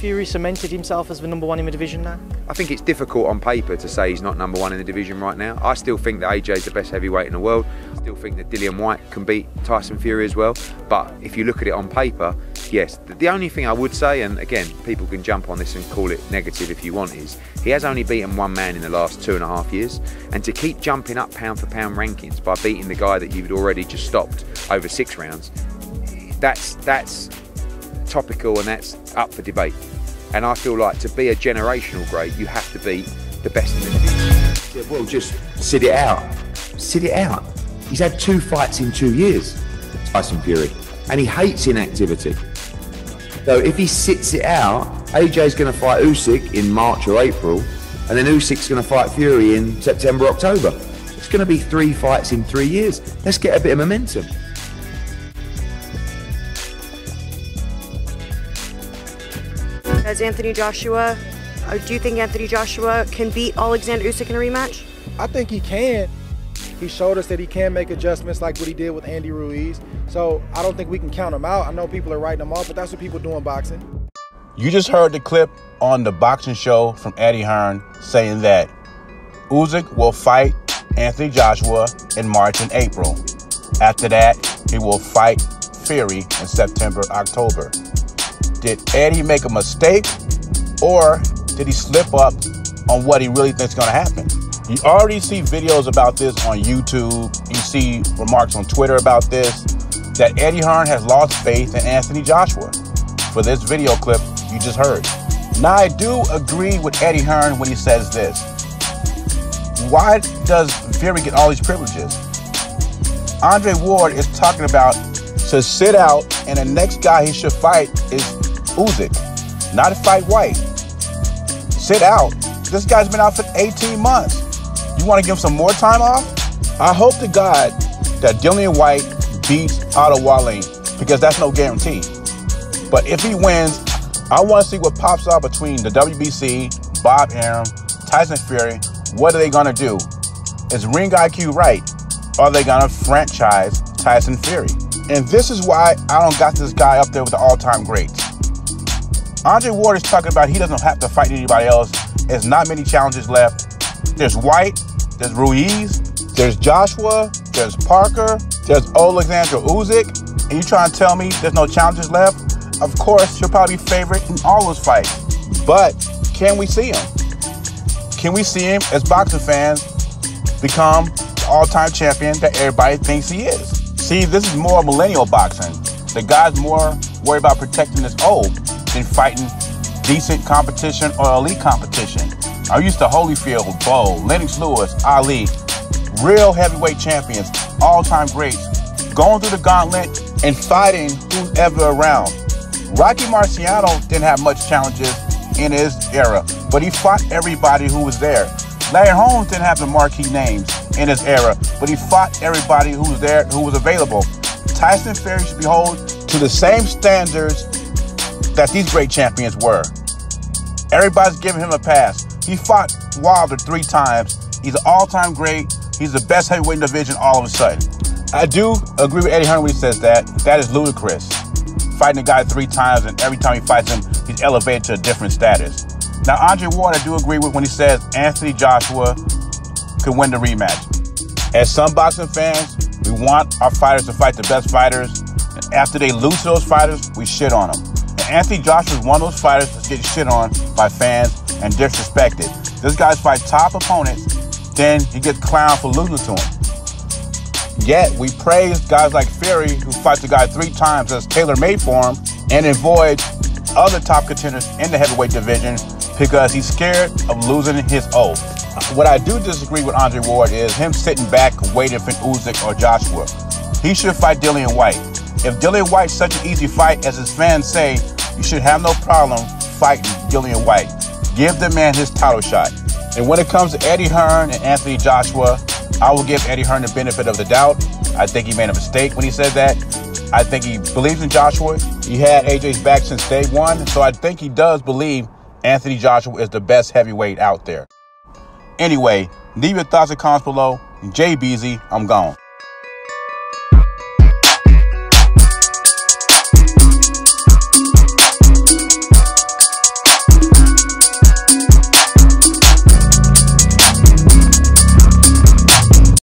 Fury cemented himself as the #1 in the division now? I think it's difficult on paper to say he's not #1 in the division right now. I still think that AJ's the best heavyweight in the world. I still think that Whyte can beat Tyson Fury as well. But if you look at it on paper, yes. The only thing I would say, and again, people can jump on this and call it negative if you want, is he has only beaten one man in the last 2.5 years. And to keep jumping up pound for pound rankings by beating the guy that you'd already just stopped over 6 rounds, that's topical and that's up for debate. And I feel like to be a generational great, you have to be the best in the division. Yeah, well, just sit it out. Sit it out. He's had 2 fights in 2 years, Tyson Fury, and he hates inactivity. So if he sits it out, AJ's going to fight Usyk in March or April, and then Usyk's going to fight Fury in September, October. It's going to be 3 fights in 3 years. Let's get a bit of momentum. As Anthony Joshua, do you think Anthony Joshua can beat Alexander Usyk in a rematch? I think he can. He showed us that he can make adjustments like what he did with Andy Ruiz. So I don't think we can count him out. I know people are writing him off, but that's what people do in boxing. You just heard the clip on the boxing show from Eddie Hearn saying that Usyk will fight Anthony Joshua in March and April. After that, he will fight Fury in September, October. Did Eddie make a mistake, or did he slip up on what he really thinks is going to happen? You already see videos about this on YouTube. You see remarks on Twitter about this, that Eddie Hearn has lost faith in Anthony Joshua for this video clip you just heard. Now, I do agree with Eddie Hearn when he says this. Why does Fury get all these privileges? Andre Ward is talking about to sit out, and the next guy he should fight is Usyk, not to fight Whyte. Sit out. This guy's been out for 18 months. You want to give him some more time off? I hope to God that Dillian Whyte beats Otto Wallin, because that's no guarantee. But if he wins, I want to see what pops up between the WBC, Bob Arum, Tyson Fury. What are they going to do? Is ring IQ right? Are they going to franchise Tyson Fury? And this is why I don't got this guy up there with the all-time greats. Andre Ward is talking about he doesn't have to fight anybody else. There's not many challenges left. There's Whyte, there's Ruiz, there's Joshua, there's Parker, there's Alexander Usyk, and you trying to tell me there's no challenges left? Of course, he'll probably be favorite in all those fights. But can we see him? Can we see him as boxing fans become the all-time champion that everybody thinks he is? See, this is more millennial boxing. The guy's more worried about protecting his old than fighting decent competition or elite competition. I'm used to Holyfield, Bo, Lennox Lewis, Ali, real heavyweight champions, all-time greats, going through the gauntlet and fighting who's ever around. Rocky Marciano didn't have much challenges in his era, but he fought everybody who was there. Larry Holmes didn't have the marquee names in his era, but he fought everybody who was there, who was available. Tyson Fury should be held to the same standards that these great champions were. Everybody's giving him a pass. He fought Wilder 3 times. He's an all-time great. He's the best heavyweight in the division all of a sudden. I do agree with Eddie Hearn when he says that. That is ludicrous. Fighting a guy 3 times, and every time he fights him, he's elevated to a different status. Now, Andre Ward, I do agree with when he says Anthony Joshua could win the rematch. As some boxing fans, we want our fighters to fight the best fighters, and after they lose to those fighters, we shit on them. And Anthony Joshua is one of those fighters that's getting shit on by fans and disrespected. This guy's fight top opponents, then he gets clowned for losing to him. Yet, we praise guys like Fury, who fights the guy 3 times that's tailor-made for him, and avoids other top contenders in the heavyweight division because he's scared of losing his oath. What I do disagree with Andre Ward is him sitting back waiting for Usyk or Joshua. He should fight Dillian Whyte. If Dillian Whyte's such an easy fight as his fans say, you should have no problem fighting Dillian Whyte. Give the man his title shot. And when it comes to Eddie Hearn and Anthony Joshua, I will give Eddie Hearn the benefit of the doubt. I think he made a mistake when he said that. I think he believes in Joshua. He had AJ's back since day one, so I think he does believe Anthony Joshua is the best heavyweight out there. Anyway, leave your thoughts and comments below. Jay Beezy, I'm gone.